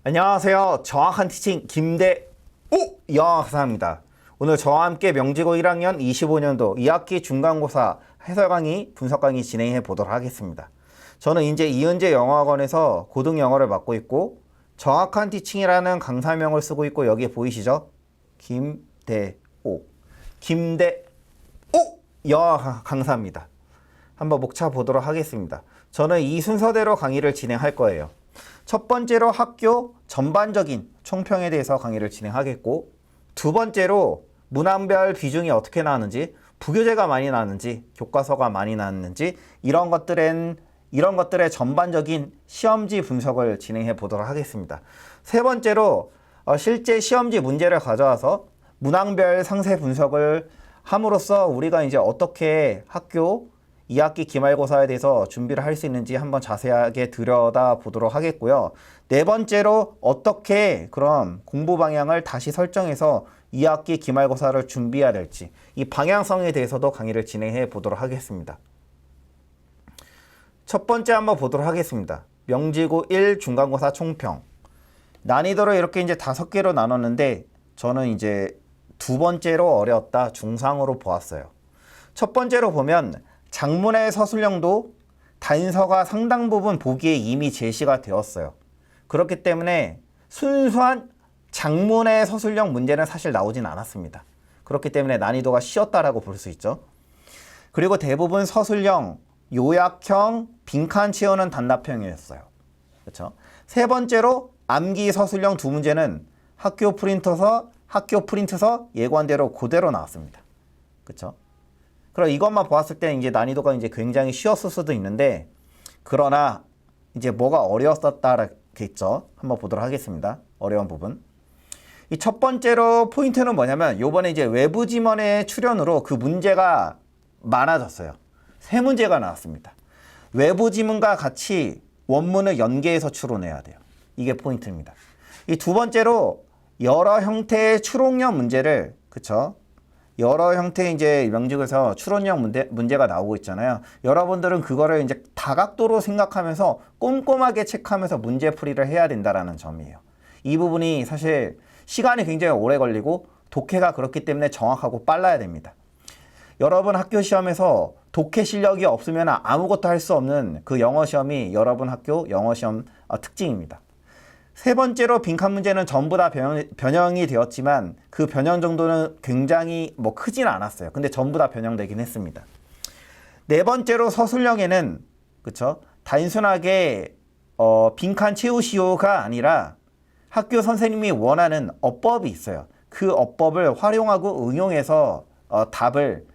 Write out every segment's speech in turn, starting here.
안녕하세요. 정확한 티칭 김대오 영어학사입니다. 오늘 저와 함께 명지고 1학년 25년도 2학기 중간고사 해설 강의, 분석 강의 진행해 보도록 하겠습니다. 저는 이제 이은재 영어학원에서 고등 영어를 맡고 있고 정확한 티칭이라는 강사명을 쓰고 있고 여기에 보이시죠? 김대오 영어 강사입니다. 한번 목차 보도록 하겠습니다. 저는 이 순서대로 강의를 진행할 거예요. 첫 번째로 학교 전반적인 총평에 대해서 강의를 진행하겠고, 두 번째로 문항별 비중이 어떻게 나왔는지, 부교재가 많이 나왔는지, 교과서가 많이 나왔는지 이런 것들의 전반적인 시험지 분석을 진행해 보도록 하겠습니다. 세 번째로 실제 시험지 문제를 가져와서 문항별 상세 분석을 함으로써 우리가 이제 어떻게 학교 2학기 기말고사에 대해서 준비를 할 수 있는지 한번 자세하게 들여다보도록 하겠고요. 네 번째로 어떻게 그럼 공부 방향을 다시 설정해서 2학기 기말고사를 준비해야 될지 이 방향성에 대해서도 강의를 진행해 보도록 하겠습니다. 첫 번째 한번 보도록 하겠습니다. 명지고 1 중간고사 총평. 난이도를 이렇게 이제 5개로 나눴는데 저는 이제 두 번째로 어려웠다 중상으로 보았어요. 첫 번째로 보면 장문의 서술형도 단서가 상당 부분 보기에 이미 제시가 되었어요. 그렇기 때문에 순수한 장문의 서술형 문제는 사실 나오진 않았습니다. 그렇기 때문에 난이도가 쉬웠다라고 볼 수 있죠. 그리고 대부분 서술형, 요약형, 빈칸 채우는 단답형이었어요. 그렇죠? 세 번째로 암기 서술형 두 문제는 학교 프린트서 예고한대로 그대로 나왔습니다. 그렇죠? 그럼 이것만 보았을 때 이제 난이도가 이제 굉장히 쉬웠을 수도 있는데, 그러나 이제 뭐가 어려웠었다겠죠. 한번 보도록 하겠습니다. 어려운 부분. 이 첫 번째로 포인트는 뭐냐면 요번에 이제 외부 지문의 출연으로 그 문제가 많아졌어요. 세 문제가 나왔습니다. 외부 지문과 같이 원문을 연계해서 추론해야 돼요. 이게 포인트입니다. 이 두 번째로 여러 형태의 추론형 문제를, 그쵸? 여러 형태의 이제 명지고에서 추론형 문제가 나오고 있잖아요. 여러분들은 그거를 이제 다각도로 생각하면서 꼼꼼하게 체크하면서 문제풀이를 해야 된다라는 점이에요. 이 부분이 사실 시간이 굉장히 오래 걸리고 독해가 그렇기 때문에 정확하고 빨라야 됩니다. 여러분 학교 시험에서 독해 실력이 없으면 아무것도 할 수 없는 그 영어 시험이 여러분 학교 영어 시험 특징입니다. 세 번째로 빈칸 문제는 전부 다 변형이 되었지만 그 변형 정도는 굉장히 크지는 않았어요. 근데 전부 다 변형되긴 했습니다. 네 번째로 서술형에는 그쵸? 단순하게 빈칸 채우시오가 아니라 학교 선생님이 원하는 어법이 있어요. 그 어법을 활용하고 응용해서 답을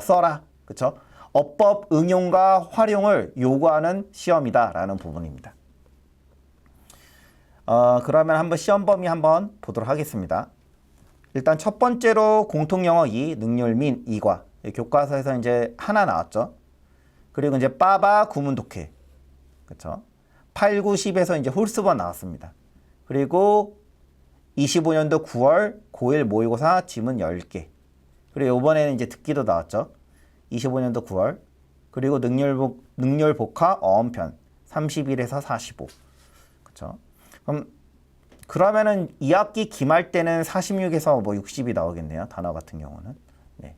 써라. 그쵸? 어법 응용과 활용을 요구하는 시험이다라는 부분입니다. 그러면 한번 시험 범위 한번 보도록 하겠습니다. 일단 첫 번째로 공통영어 2, 능률민 2과 교과서에서 이제 하나 나왔죠. 그리고 이제 빠바 구문 독해. 그쵸? 8, 9, 10에서 이제 홀수번 나왔습니다. 그리고 25년도 9월 고1 모의고사 지문 10개. 그리고 이번에는 이제 듣기도 나왔죠. 25년도 9월. 그리고 능률복화 어원편 31에서 45. 그쵸? 그러면은 2학기 기말 때는 46에서 60이 나오겠네요. 단어 같은 경우는. 네.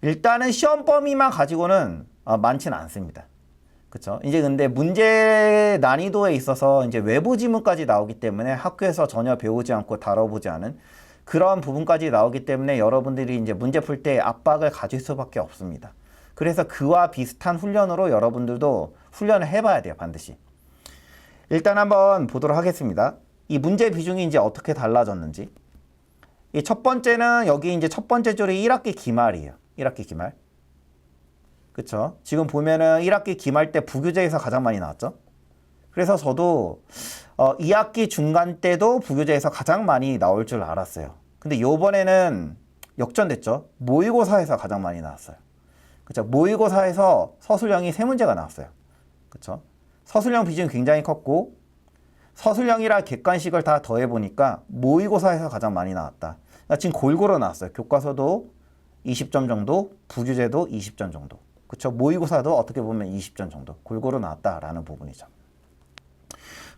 일단은 시험 범위만 가지고는 많지는 않습니다. 그쵸? 이제 근데 문제 난이도에 있어서 이제 외부 지문까지 나오기 때문에 학교에서 전혀 배우지 않고 다뤄보지 않은 그런 부분까지 나오기 때문에 여러분들이 이제 문제 풀 때 압박을 가질 수밖에 없습니다. 그래서 그와 비슷한 훈련으로 여러분들도 훈련을 해봐야 돼요. 반드시. 일단 한번 보도록 하겠습니다. 이 문제 비중이 이제 어떻게 달라졌는지. 이 첫 번째는 여기 이제 첫 번째 줄이 1학기 기말이에요. 1학기 기말. 그쵸? 지금 보면은 1학기 기말 때 부교재에서 가장 많이 나왔죠? 그래서 저도 2학기 중간 때도 부교재에서 가장 많이 나올 줄 알았어요. 근데 요번에는 역전됐죠? 모의고사에서 가장 많이 나왔어요. 그쵸? 모의고사에서 서술형이 3문제가 나왔어요. 그쵸? 서술형 비중이 굉장히 컸고 서술형이랑 객관식을 다 더해보니까 모의고사에서 가장 많이 나왔다. 지금 골고루 나왔어요. 교과서도 20점 정도, 부교재도 20점 정도. 그쵸? 모의고사도 어떻게 보면 20점 정도 골고루 나왔다라는 부분이죠.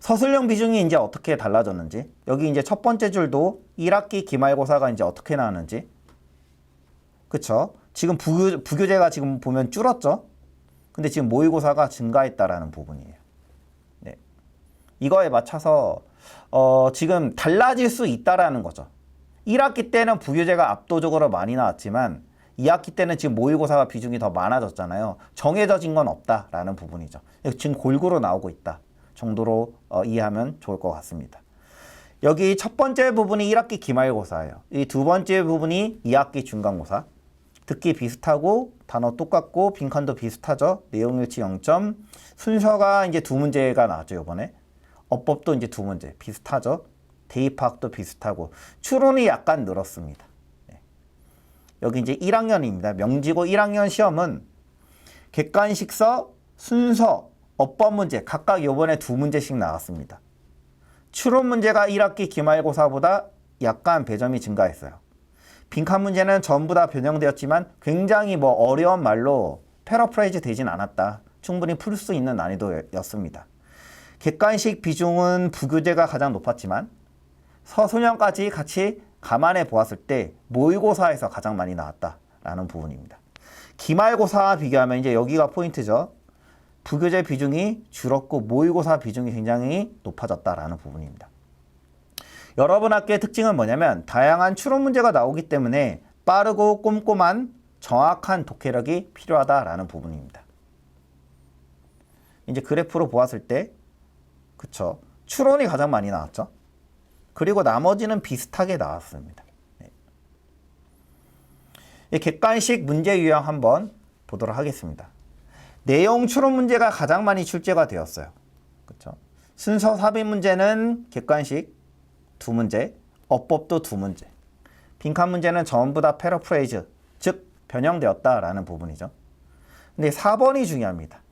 서술형 비중이 이제 어떻게 달라졌는지, 여기 이제 첫 번째 줄도 1학기 기말고사가 이제 어떻게 나왔는지, 그쵸? 지금 부교재가 지금 보면 줄었죠? 근데 지금 모의고사가 증가했다라는 부분이에요. 네. 이거에 맞춰서 지금 달라질 수 있다라는 거죠. 1학기 때는 부교재가 압도적으로 많이 나왔지만 2학기 때는 지금 모의고사가 비중이 더 많아졌잖아요. 정해진 건 없다라는 부분이죠. 지금 골고루 나오고 있다 정도로 이해하면 좋을 것 같습니다. 여기 첫 번째 부분이 1학기 기말고사예요. 이 두 번째 부분이 2학기 중간고사. 듣기 비슷하고 단어 똑같고 빈칸도 비슷하죠. 내용일치 0점. 순서가 이제 두 문제가 나왔죠, 이번에. 어법도 이제 두 문제 비슷하죠. 대입학도 비슷하고 추론이 약간 늘었습니다. 네. 여기 이제 1학년입니다. 명지고 1학년 시험은 객관식서, 순서, 어법 문제 각각 요번에 두 문제씩 나왔습니다. 추론 문제가 1학기 기말고사보다 약간 배점이 증가했어요. 빈칸 문제는 전부 다 변형되었지만 굉장히 어려운 말로 패러프레이즈 되진 않았다. 충분히 풀 수 있는 난이도였습니다. 객관식 비중은 부교재가 가장 높았지만 서술형까지 같이 감안해 보았을 때 모의고사에서 가장 많이 나왔다라는 부분입니다. 기말고사와 비교하면 이제 여기가 포인트죠. 부교재 비중이 줄었고 모의고사 비중이 굉장히 높아졌다라는 부분입니다. 여러분 학교의 특징은 뭐냐면 다양한 추론 문제가 나오기 때문에 빠르고 꼼꼼한 정확한 독해력이 필요하다라는 부분입니다. 이제 그래프로 보았을 때 그쵸, 추론이 가장 많이 나왔죠. 그리고 나머지는 비슷하게 나왔습니다. 네. 객관식 문제 유형 한번 보도록 하겠습니다. 내용 추론 문제가 가장 많이 출제가 되었어요. 그쵸? 순서 삽입 문제는 객관식 두 문제, 어법도 두 문제. 빈칸 문제는 전부 다 패러프레이즈, 즉 변형되었다라는 부분이죠. 근데 4번이 중요합니다.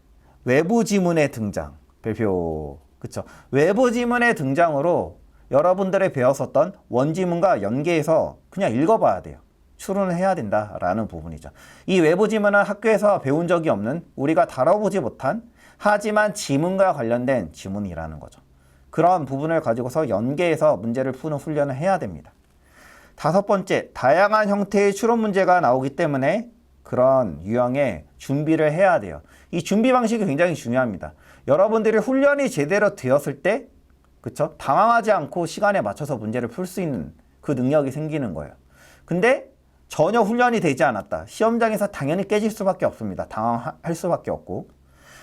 외부 지문의 등장, 별표. 그쵸? 외부 지문의 등장으로 여러분들이 배웠었던 원지문과 연계해서 그냥 읽어봐야 돼요. 추론을 해야 된다라는 부분이죠. 이 외부 지문은 학교에서 배운 적이 없는, 우리가 다뤄보지 못한, 하지만 지문과 관련된 지문이라는 거죠. 그런 부분을 가지고서 연계해서 문제를 푸는 훈련을 해야 됩니다. 다섯 번째, 다양한 형태의 추론 문제가 나오기 때문에 그런 유형의 준비를 해야 돼요. 이 준비 방식이 굉장히 중요합니다. 여러분들이 훈련이 제대로 되었을 때, 그쵸? 당황하지 않고 시간에 맞춰서 문제를 풀 수 있는 그 능력이 생기는 거예요. 근데 전혀 훈련이 되지 않았다. 시험장에서 당연히 깨질 수밖에 없습니다. 당황할 수밖에 없고.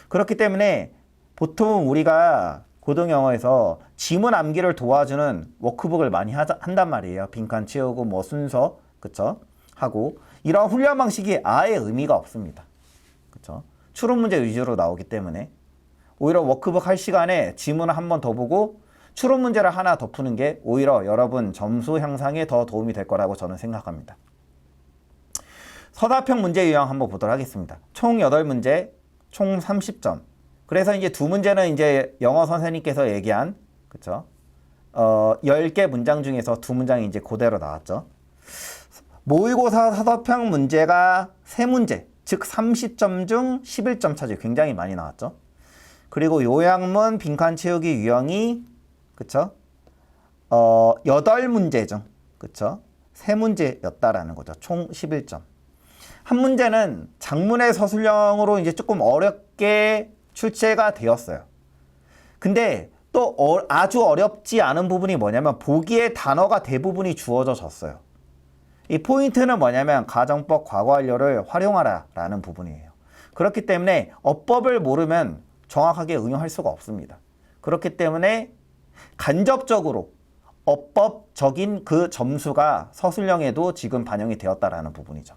그렇기 때문에 보통 우리가 고등영어에서 지문 암기를 도와주는 워크북을 많이 한단 말이에요. 빈칸 채우고 순서, 그쵸? 하고. 이런 훈련 방식이 아예 의미가 없습니다. 그쵸? 추론 문제 위주로 나오기 때문에. 오히려 워크북 할 시간에 지문을 한 번 더 보고 추론 문제를 하나 더 푸는 게 오히려 여러분 점수 향상에 더 도움이 될 거라고 저는 생각합니다. 서답형 문제 유형 한번 보도록 하겠습니다. 총 8문제, 총 30점. 그래서 이제 두 문제는 이제 영어 선생님께서 얘기한, 그쵸? 10개 문장 중에서 두 문장이 이제 그대로 나왔죠. 모의고사 서답형 문제가 3문제, 즉 30점 중 11점 차지 굉장히 많이 나왔죠. 그리고 요약문 빈칸 채우기 유형이, 그쵸? 8문제 중, 그쵸? 3문제였다라는 거죠. 총 11점. 한 문제는 장문의 서술형으로 이제 조금 어렵게 출제가 되었어요. 근데 또 아주 어렵지 않은 부분이 뭐냐면 보기에 단어가 대부분이 주어져 졌어요. 이 포인트는 뭐냐면 가정법 과거 완료를 활용하라 라는 부분이에요. 그렇기 때문에 어법을 모르면 정확하게 응용할 수가 없습니다. 그렇기 때문에 간접적으로 어법적인 그 점수가 서술형에도 지금 반영이 되었다라는 부분이죠.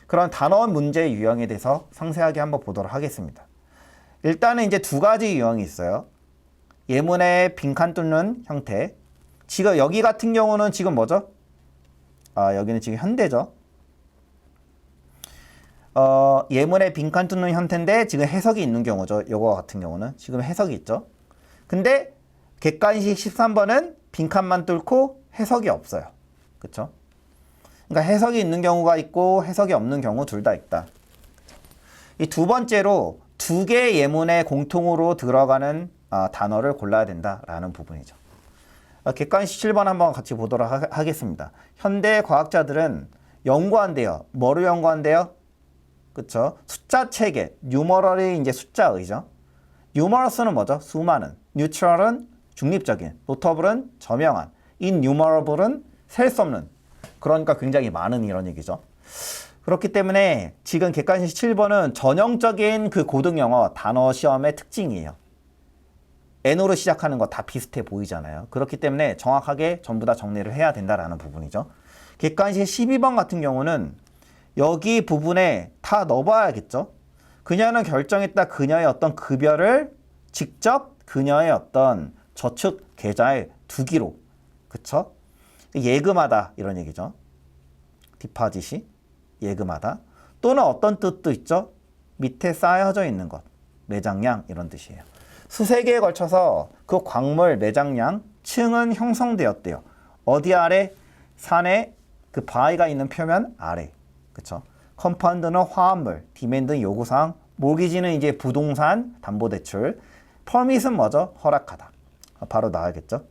그런 단어 문제 유형에 대해서 상세하게 한번 보도록 하겠습니다. 일단은 이제 두 가지 유형이 있어요. 예문의 빈칸 뚫는 형태. 지금 여기 같은 경우는 지금 뭐죠? 여기는 지금 현대죠. 예문의 빈칸 뚫는 형태인데 지금 해석이 있는 경우죠. 요거 같은 경우는 지금 해석이 있죠. 근데 객관식 13번은 빈칸만 뚫고 해석이 없어요. 그쵸? 그러니까 해석이 있는 경우가 있고 해석이 없는 경우 둘 다 있다. 이 두 번째로 두 개의 예문에 공통으로 들어가는 단어를 골라야 된다라는 부분이죠. 객관식 7번 한번 같이 보도록 하겠습니다. 현대 과학자들은 연구한대요. 뭐를 연구한대요? 그쵸? 숫자 체계, 뉴머럴이 이제 숫자의죠. 뉴머러스는 뭐죠? 수많은. 뉴트럴은 중립적인. 노터블은 저명한. 인뉴머러블은 셀 수 없는. 그러니까 굉장히 많은 이런 얘기죠. 그렇기 때문에 지금 객관식 7번은 전형적인 그 고등영어 단어 시험의 특징이에요. N으로 시작하는 거 다 비슷해 보이잖아요. 그렇기 때문에 정확하게 전부 다 정리를 해야 된다라는 부분이죠. 객관식 12번 같은 경우는 여기 부분에 다 넣어봐야겠죠. 그녀는 결정했다. 그녀의 어떤 급여를 직접 그녀의 어떤 저축 계좌에 두기로. 그쵸? 예금하다 이런 얘기죠. 디파짓이 예금하다. 또는 어떤 뜻도 있죠. 밑에 쌓여져 있는 것. 매장량 이런 뜻이에요. 수세기에 걸쳐서 그 광물 매장량 층은 형성되었대요. 어디 아래? 산에 그 바위가 있는 표면 아래. 그쵸? 컴파운드는 화합물, 디맨드는 요구사항, 모기지는 이제 부동산, 담보대출, 퍼밋은 뭐죠? 허락하다. 바로 나와야겠죠?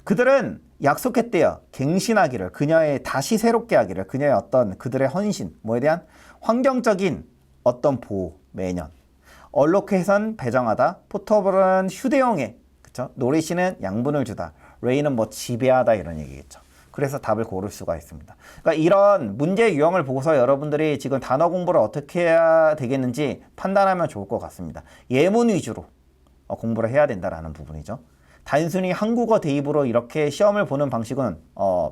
그들은 약속했대요. 갱신하기를, 그녀의 다시 새롭게 하기를, 그녀의 어떤 그들의 헌신, 뭐에 대한 환경적인 어떤 보호, 매년. 얼로케이션 배정하다, 포터블은 휴대용에, 그쵸? 노리시는 양분을 주다, 레이는 뭐 지배하다 이런 얘기겠죠. 그래서 답을 고를 수가 있습니다. 그러니까 이런 문제 유형을 보고서 여러분들이 지금 단어 공부를 어떻게 해야 되겠는지 판단하면 좋을 것 같습니다. 예문 위주로 공부를 해야 된다라는 부분이죠. 단순히 한국어 대입으로 이렇게 시험을 보는 방식은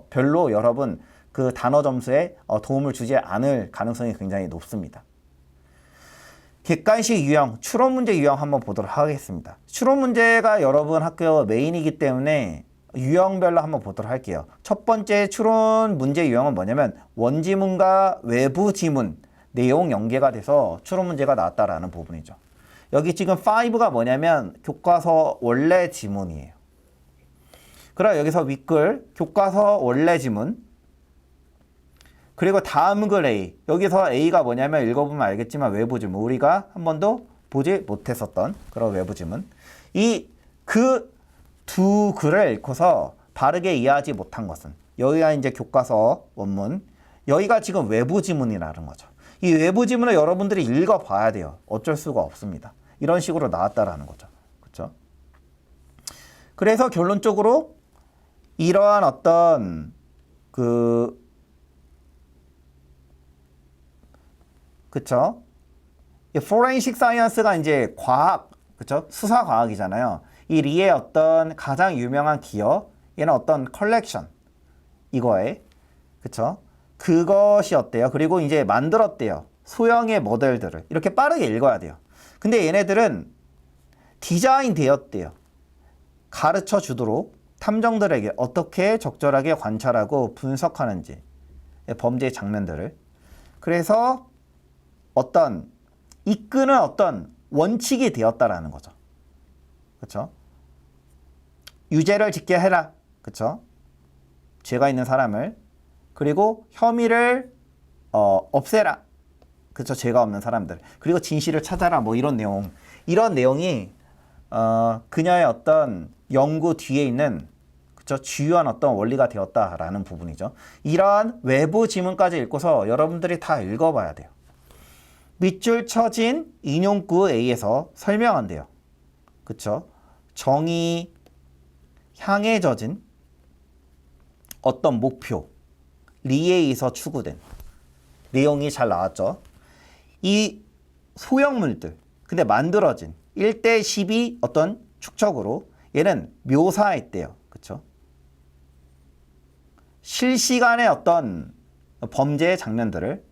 별로 여러분 그 단어 점수에 도움을 주지 않을 가능성이 굉장히 높습니다. 객관식 유형, 추론 문제 유형 한번 보도록 하겠습니다. 추론 문제가 여러분 학교 메인이기 때문에 유형별로 한번 보도록 할게요. 첫 번째 추론 문제 유형은 뭐냐면 원지문과 외부 지문, 내용 연계가 돼서 추론 문제가 나왔다라는 부분이죠. 여기 지금 5가 뭐냐면 교과서 원래 지문이에요. 그럼 여기서 윗글 교과서 원래 지문, 그리고 다음 글 A, 여기서 A가 뭐냐면 읽어보면 알겠지만 외부 지문, 우리가 한 번도 보지 못했었던 그런 외부 지문. 그 두 글을 읽고서 바르게 이해하지 못한 것은, 여기가 이제 교과서 원문, 여기가 지금 외부 지문이라는 거죠. 이 외부 지문을 여러분들이 읽어봐야 돼요. 어쩔 수가 없습니다. 이런 식으로 나왔다라는 거죠. 그렇죠? 그래서 결론적으로 이러한 어떤 그쵸? 포렌식 사이언스가 이제 과학, 그쵸? 수사 과학이잖아요. 이 리의 어떤 가장 유명한 기업, 얘는 어떤 컬렉션, 이거에, 그쵸? 그것이 어때요? 그리고 이제 만들었대요. 소형의 모델들을. 이렇게 빠르게 읽어야 돼요. 근데 얘네들은 디자인 되었대요. 가르쳐 주도록 탐정들에게 어떻게 적절하게 관찰하고 분석하는지, 범죄의 장면들을. 그래서 이끄는 어떤 원칙이 되었다라는 거죠. 그쵸? 유죄를 짓게 해라. 그쵸? 죄가 있는 사람을. 그리고 혐의를 없애라. 그쵸? 죄가 없는 사람들. 그리고 진실을 찾아라. 뭐 이런 내용. 이런 내용이 그녀의 어떤 연구 뒤에 있는, 그쵸? 주요한 어떤 원리가 되었다라는 부분이죠. 이러한 외부 지문까지 읽고서 여러분들이 다 읽어봐야 돼요. 밑줄 쳐진 인용구 A에서 설명한대요. 그쵸? 정의 향해 젖은 어떤 목표, 리에 의해서 추구된 내용이 잘 나왔죠. 이 소형물들, 근데 만들어진 1대 12 어떤 축적으로 얘는 묘사했대요. 그쵸? 실시간의 어떤 범죄의 장면들을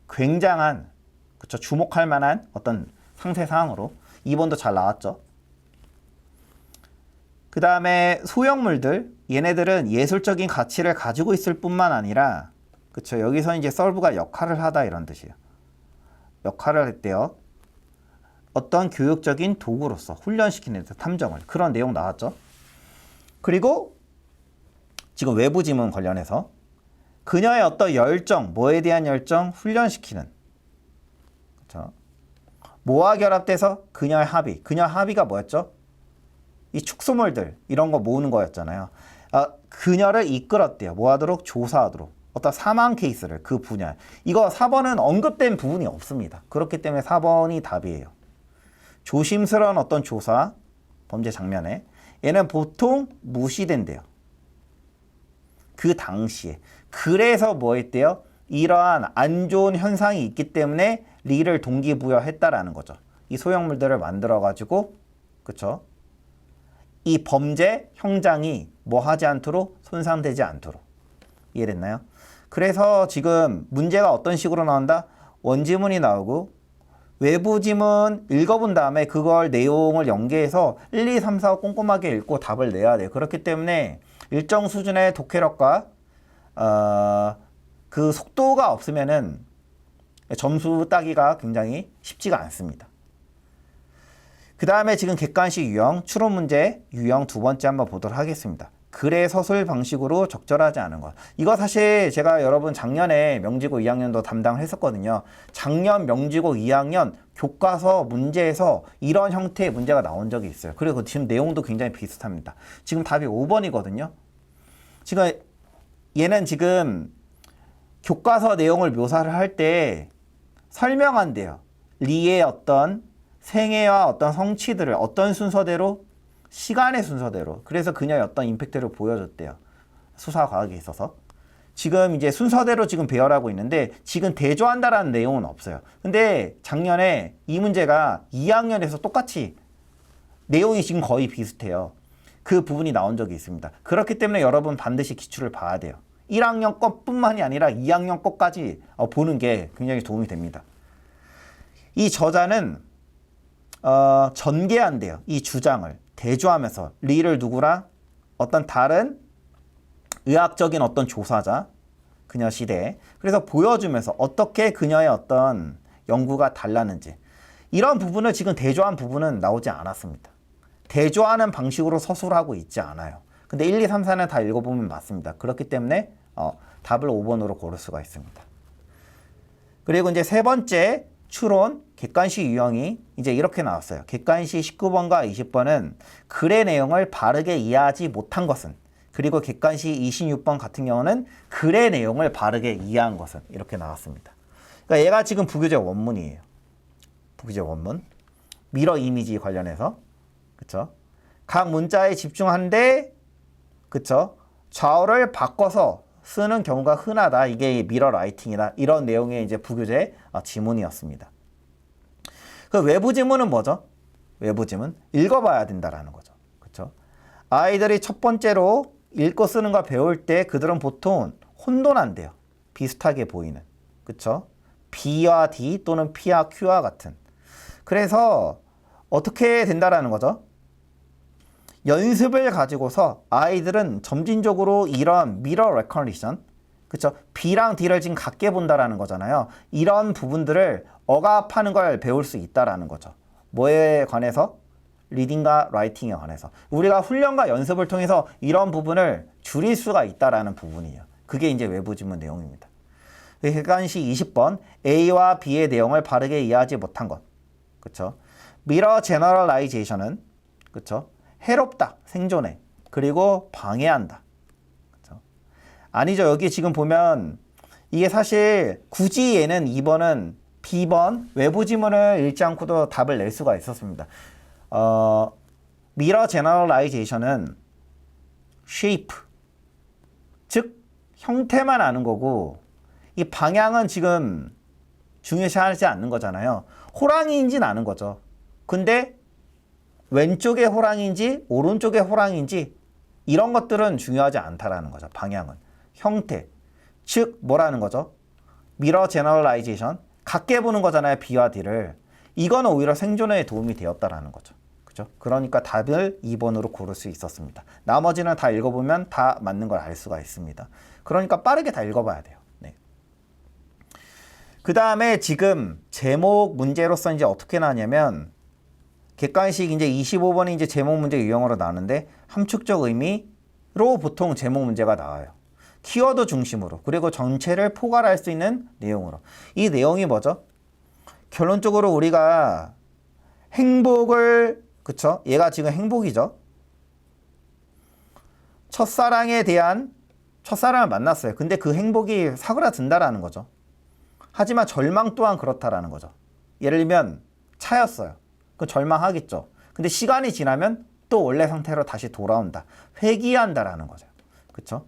굉장한, 그쵸? 주목할 만한 어떤 상세 사항으로 2번도 잘 나왔죠. 그 다음에 소형물들, 얘네들은 예술적인 가치를 가지고 있을 뿐만 아니라, 그쵸? 여기서 이제 solve가 역할을 하다 이런 뜻이에요. 역할을 했대요. 어떤 교육적인 도구로서 훈련시키는 데 탐정을. 그런 내용 나왔죠. 그리고 지금 외부 지문 관련해서 그녀의 어떤 열정, 뭐에 대한 열정? 훈련시키는. 그쵸? 뭐와 결합돼서 그녀의 합의. 그녀의 합의가 뭐였죠? 이 축소물들 이런 거 모으는 거였잖아요. 그녀를 이끌었대요. 뭐 하도록? 조사하도록. 어떤 사망 케이스를 그 분야. 이거 4번은 언급된 부분이 없습니다. 그렇기 때문에 4번이 답이에요. 조심스러운 어떤 조사, 범죄 장면에 얘는 보통 무시된대요. 그 당시에. 그래서 뭐 했대요? 이러한 안 좋은 현상이 있기 때문에 리를 동기부여했다라는 거죠. 이 소형물들을 만들어가지고, 그쵸? 이 범죄 형장이 뭐 하지 않도록? 손상되지 않도록. 이해됐나요? 그래서 지금 문제가 어떤 식으로 나온다? 원지문이 나오고 외부 지문 읽어본 다음에 그걸 내용을 연계해서 1, 2, 3, 4 꼼꼼하게 읽고 답을 내야 돼요. 그렇기 때문에 일정 수준의 독해력과 그 속도가 없으면은 점수 따기가 굉장히 쉽지가 않습니다. 그 다음에 지금 객관식 유형, 추론 문제 유형 두 번째 한번 보도록 하겠습니다. 글의 서술 방식으로 적절하지 않은 것. 이거 사실 제가 여러분 작년에 명지고 2학년도 담당을 했었거든요. 작년 명지고 2학년 교과서 문제에서 이런 형태의 문제가 나온 적이 있어요. 그리고 지금 내용도 굉장히 비슷합니다. 지금 답이 5번이거든요. 지금 얘는 지금 교과서 내용을 묘사를 할 때 설명한대요. 리의 어떤 생애와 어떤 성취들을 어떤 순서대로 시간의 순서대로. 그래서 그녀의 어떤 임팩트를 보여줬대요. 수사 과학에 있어서. 지금 이제 순서대로 지금 배열하고 있는데 지금 대조한다라는 내용은 없어요. 근데 작년에 이 문제가 2학년에서 똑같이 내용이 지금 거의 비슷해요. 그 부분이 나온 적이 있습니다. 그렇기 때문에 여러분 반드시 기출을 봐야 돼요. 1학년 것뿐만이 아니라 2학년 것까지 보는 게 굉장히 도움이 됩니다. 이 저자는 전개한대요. 이 주장을. 대조하면서 리를 누구랑 어떤 다른 의학적인 어떤 조사자, 그녀 시대에. 그래서 보여주면서 어떻게 그녀의 어떤 연구가 달랐는지. 이런 부분을 지금 대조한 부분은 나오지 않았습니다. 대조하는 방식으로 서술하고 있지 않아요. 근데 1, 2, 3, 4는 다 읽어보면 맞습니다. 그렇기 때문에 답을 5번으로 고를 수가 있습니다. 그리고 이제 세 번째 추론, 객관식 유형이 이제 이렇게 나왔어요. 객관식 19번과 20번은 글의 내용을 바르게 이해하지 못한 것은, 그리고 객관식 26번 같은 경우는 글의 내용을 바르게 이해한 것은 이렇게 나왔습니다. 그러니까 얘가 지금 부교재 원문이에요. 부교재 원문. 미러 이미지 관련해서. 그쵸? 각 문자에 집중하는데, 그쵸? 좌우를 바꿔서 쓰는 경우가 흔하다. 이게 미러 라이팅이다. 이런 내용의 이제 부교재 지문이었습니다. 그 외부 지문은 뭐죠? 외부 지문 읽어봐야 된다라는 거죠. 그렇죠? 아이들이 첫 번째로 읽고 쓰는 거 배울 때 그들은 보통 혼돈한대요. 비슷하게 보이는. 그렇죠? B와 D 또는 P와 Q와 같은. 그래서 어떻게 된다라는 거죠? 연습을 가지고서 아이들은 점진적으로 이런 미러 레커니션, 그쵸? B랑 D를 지금 같게 본다라는 거잖아요. 이런 부분들을 억압하는 걸 배울 수 있다라는 거죠. 뭐에 관해서? 리딩과 라이팅에 관해서. 우리가 훈련과 연습을 통해서 이런 부분을 줄일 수가 있다라는 부분이에요. 그게 이제 외부 지문 내용입니다. 객관식 20번, A와 B의 내용을 바르게 이해하지 못한 것. 그쵸? 미러 제너럴라이제이션은, 그쵸? 해롭다, 생존에. 그리고 방해한다. 그쵸? 아니죠. 여기 지금 보면 이게 사실 굳이 얘는 2번은 B번 외부 지문을 읽지 않고도 답을 낼 수가 있었습니다. 미러 제너럴라이제이션은 shape, 즉 형태만 아는 거고 이 방향은 지금 중요시하지 않는 거잖아요. 호랑이인지는 아는 거죠. 근데 왼쪽에 호랑이인지 오른쪽에 호랑이인지 이런 것들은 중요하지 않다라는 거죠. 방향은. 형태. 즉 뭐라는 거죠? 미러 제너럴라이제이션. 같게 보는 거잖아요. B와 D를. 이거는 오히려 생존에 도움이 되었다라는 거죠. 그죠? 그러니까 답을 2번으로 고를 수 있었습니다. 나머지는 다 읽어보면 다 맞는 걸 알 수가 있습니다. 그러니까 빠르게 다 읽어봐야 돼요. 네. 그 다음에 지금 제목 문제로서 이제 어떻게 나냐면 객관식 이제 25번이 이제 제목 문제 유형으로 나오는데 함축적 의미로 보통 제목 문제가 나와요. 키워드 중심으로 그리고 전체를 포괄할 수 있는 내용으로. 이 내용이 뭐죠? 결론적으로 우리가 행복을, 그쵸? 얘가 지금 행복이죠. 첫사랑을 만났어요. 근데 그 행복이 사그라든다라는 거죠. 하지만 절망 또한 그렇다라는 거죠. 예를 들면 차였어요. 그 절망하겠죠. 근데 시간이 지나면 또 원래 상태로 다시 돌아온다. 회귀한다라는 거죠. 그쵸?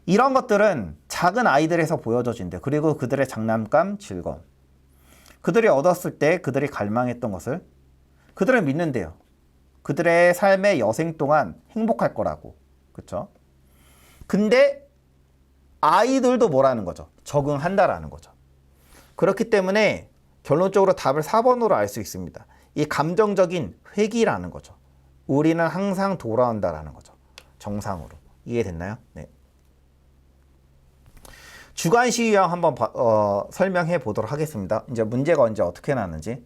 이런 것들은 작은 아이들에서 보여져진대요. 그리고 그들의 장난감, 즐거움. 그들이 얻었을 때 그들이 갈망했던 것을 그들은 믿는데요. 그들의 삶의 여생 동안 행복할 거라고. 그쵸? 근데 아이들도 뭐라는 거죠? 적응한다라는 거죠. 그렇기 때문에 결론적으로 답을 4번으로 알 수 있습니다. 이 감정적인 회귀라는 거죠. 우리는 항상 돌아온다라는 거죠. 정상으로. 이해됐나요? 네. 주관식 유형 한번 설명해 보도록 하겠습니다. 이제 문제가 언제 어떻게 나는지.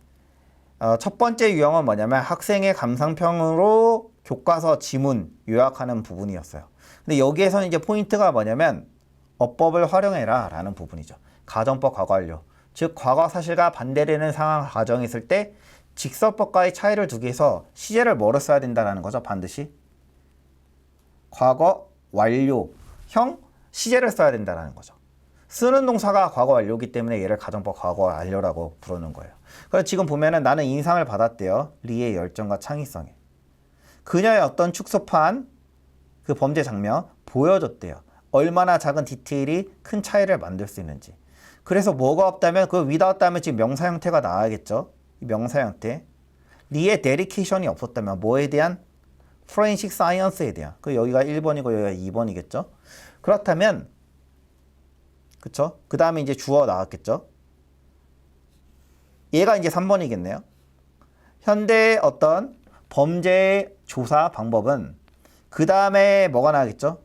첫 번째 유형은 뭐냐면 학생의 감상평으로 교과서 지문 요약하는 부분이었어요. 근데 여기에서는 이제 포인트가 뭐냐면 어법을 활용해라 라는 부분이죠. 가정법 과거 완료. 즉 과거 사실과 반대되는 상황 가정이 있을 때 직설법과의 차이를 두기 위해서 시제를 뭐로 써야 된다는 거죠. 반드시 과거 완료형 시제를 써야 된다는 거죠. 쓰는 동사가 과거 완료이기 때문에 얘를 가정법 과거 완료라고 부르는 거예요. 그래서 지금 보면은 나는 인상을 받았대요. 리의 열정과 창의성에. 그녀의 어떤 축소판 그 범죄 장면 보여줬대요. 얼마나 작은 디테일이 큰 차이를 만들 수 있는지. 그래서 뭐가 없다면 그 without 다음에 지금 명사 형태가 나와야겠죠. 명사 형태. 리의 데디케이션이 없었다면 뭐에 대한? forensic science에 대한. 그 여기가 1번이고 여기가 2번이겠죠. 그렇다면 그쵸? 그 다음에 이제 주어 나왔겠죠. 얘가 이제 3번이겠네요. 현대의 어떤 범죄 조사 방법은 그 다음에 뭐가 나왔겠죠?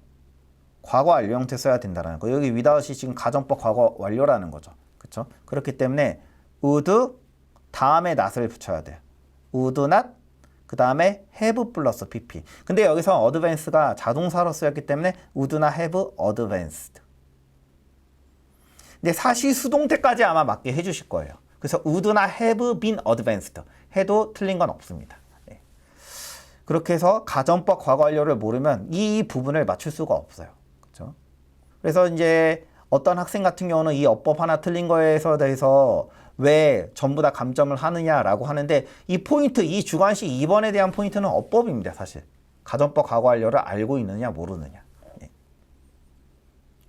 과거 완료 형태 써야 된다는 거. 여기 without이 지금 가정법 과거 완료라는 거죠. 그쵸? 그렇기 때문에 would 다음에 not을 붙여야 돼요. would not 그 다음에 have 플러스 pp. 근데 여기서 advance가 자동사로 쓰였기 때문에 would not have advanced. 근데 사실 수동태까지 아마 맞게 해주실 거예요. 그래서 would not have been advanced 해도 틀린 건 없습니다. 네. 그렇게 해서 가정법 과거 완료를 모르면 이 부분을 맞출 수가 없어요. 그렇죠? 그래서 이제 어떤 학생 같은 경우는 이 어법 하나 틀린 거에 대해서 왜 전부 다 감점을 하느냐라고 하는데 이 포인트, 이 주관식 2번에 대한 포인트는 어법입니다. 사실 가정법 과거 완료를 알고 있느냐 모르느냐.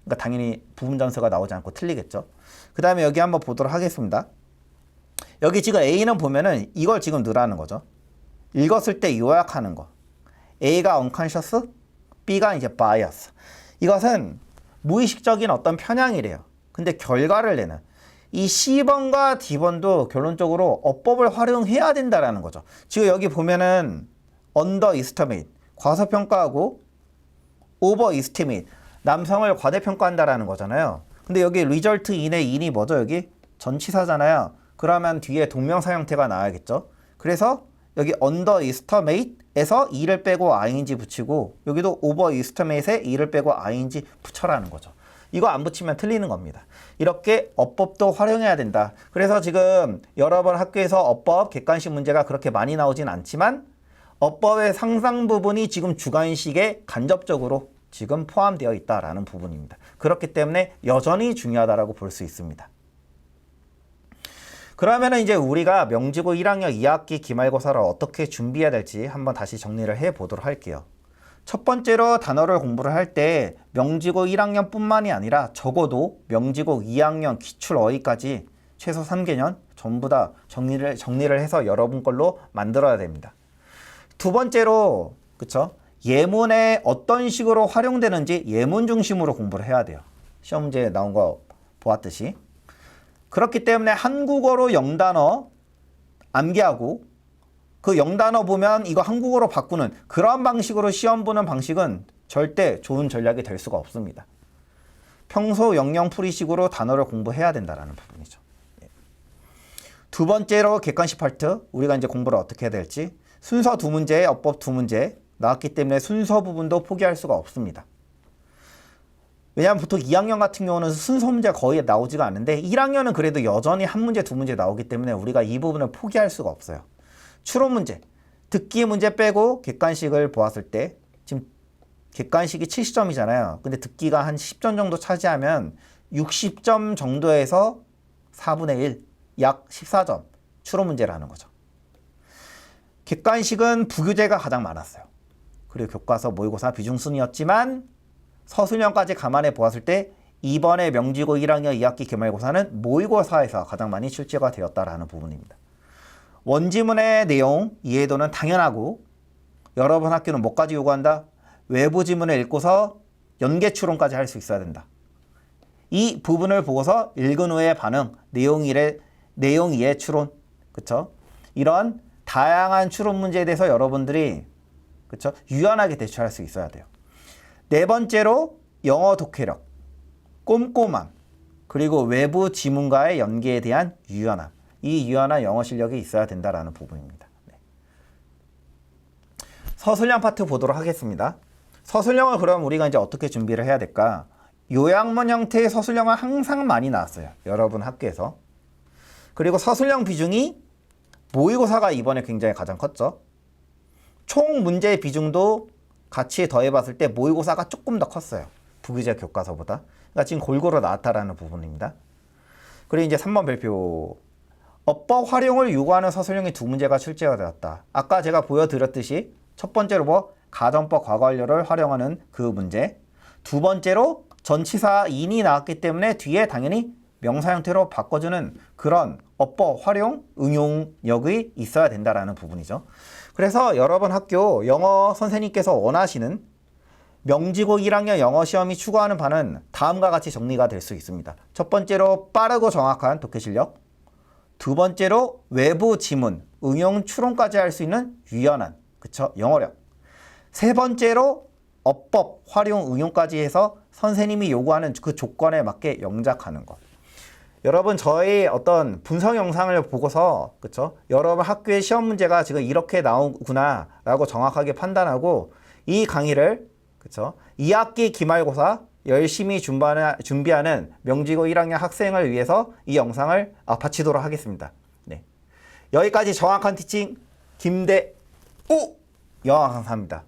그러니까 당연히 부분 점수가 나오지 않고 틀리겠죠. 그 다음에 여기 한번 보도록 하겠습니다. 여기 지금 A는 보면은 이걸 지금 넣으라는 거죠. 읽었을 때 요약하는 거. A가 unconscious, B가 이제 bias. 이것은 무의식적인 어떤 편향이래요. 근데 결과를 내는 이 C번과 D번도 결론적으로 어법을 활용해야 된다라는 거죠. 지금 여기 보면은 underestimate, 과소평가하고 overestimate, 남성을 과대평가한다라는 거잖아요. 근데 여기 result in의 in이 뭐죠? 여기 전치사잖아요. 그러면 뒤에 동명사 형태가 나와야겠죠. 그래서 여기 underestimate에서 e를 빼고 ing 붙이고 여기도 overestimate에 e를 빼고 ing 붙여라는 거죠. 이거 안 붙이면 틀리는 겁니다. 이렇게 어법도 활용해야 된다. 그래서 지금 여러 번 학교에서 어법 객관식 문제가 그렇게 많이 나오진 않지만 어법의 상당 부분이 지금 주관식에 간접적으로 지금 포함되어 있다라는 부분입니다. 그렇기 때문에 여전히 중요하다라고 볼 수 있습니다. 그러면은 이제 우리가 명지고 1학년 2학기 기말고사를 어떻게 준비해야 될지 한번 다시 정리를 해 보도록 할게요. 첫 번째로 단어를 공부를 할 때 명지고 1학년 뿐만이 아니라 적어도 명지고 2학년 기출 어휘까지 최소 3개년 전부 다 정리를 해서 여러분 걸로 만들어야 됩니다. 두 번째로 그쵸? 예문에 어떤 식으로 활용되는지 예문 중심으로 공부를 해야 돼요. 시험 문제에 나온 거 보았듯이. 그렇기 때문에 한국어로 영단어 암기하고 그 영단어 보면 이거 한국어로 바꾸는 그런 방식으로 시험 보는 방식은 절대 좋은 전략이 될 수가 없습니다. 평소 영영풀이식으로 단어를 공부해야 된다는 부분이죠. 두 번째로 객관식 파트, 우리가 이제 공부를 어떻게 해야 될지. 순서 두 문제, 어법 두 문제 나왔기 때문에 순서 부분도 포기할 수가 없습니다. 왜냐하면 보통 2학년 같은 경우는 순서 문제가 거의 나오지가 않는데 1학년은 그래도 여전히 한 문제, 두 문제 나오기 때문에 우리가 이 부분을 포기할 수가 없어요. 추론 문제, 듣기 문제 빼고 객관식을 보았을 때 지금 객관식이 70점이잖아요. 근데 듣기가 한 10점 정도 차지하면 60점 정도에서 4분의 1, 약 14점 추론 문제를 하는 거죠. 객관식은 부교재가 가장 많았어요. 그리고 교과서, 모의고사 비중순이었지만 서술형까지 감안해 보았을 때 이번에 명지고 1학년 2학기 기말고사는 모의고사에서 가장 많이 출제가 되었다라는 부분입니다. 원지문의 내용, 이해도는 당연하고 여러분 학교는 뭐까지 요구한다? 외부 지문을 읽고서 연계 추론까지 할 수 있어야 된다. 이 부분을 보고서 읽은 후의 반응, 내용 이해 추론, 그쵸? 이런 다양한 추론 문제에 대해서 여러분들이 그쵸? 유연하게 대처할 수 있어야 돼요. 네 번째로 영어 독해력, 꼼꼼함, 그리고 외부 지문과의 연계에 대한 유연함. 이 유연한 영어 실력이 있어야 된다라는 부분입니다. 네. 서술형 파트 보도록 하겠습니다. 서술형을 그럼 우리가 이제 어떻게 준비를 해야 될까? 요약문 형태의 서술형은 항상 많이 나왔어요. 여러분 학교에서. 그리고 서술형 비중이 모의고사가 이번에 굉장히 가장 컸죠. 총 문제의 비중도 같이 더해봤을 때 모의고사가 조금 더 컸어요. 부교재 교과서보다. 그러니까 지금 골고루 나왔다라는 부분입니다. 그리고 이제 3번 별표. 어법 활용을 요구하는 서술형이 두 문제가 출제가 되었다. 아까 제가 보여드렸듯이 첫 번째로 뭐 가정법 과거 완료를 활용하는 그 문제. 두 번째로 전치사인이 나왔기 때문에 뒤에 당연히 명사 형태로 바꿔주는 그런 어법 활용, 응용력이 있어야 된다라는 부분이죠. 그래서 여러분 학교 영어 선생님께서 원하시는 명지고 1학년 영어 시험이 추구하는 바는 다음과 같이 정리가 될 수 있습니다. 첫 번째로 빠르고 정확한 독해 실력. 두 번째로 외부 지문, 응용 추론까지 할 수 있는 유연한, 그쵸? 영어력. 세 번째로 어법 활용 응용까지 해서 선생님이 요구하는 그 조건에 맞게 영작하는 것. 여러분 저희 어떤 분석 영상을 보고서 그쵸? 여러분 학교의 시험 문제가 지금 이렇게 나오구나 라고 정확하게 판단하고 이 강의를 그쵸? 2학기 기말고사 열심히 준비하는 명지고 1학년 학생을 위해서 이 영상을 바치도록 하겠습니다. 네. 여기까지 정확한 티칭 김대우 영어 강사입니다.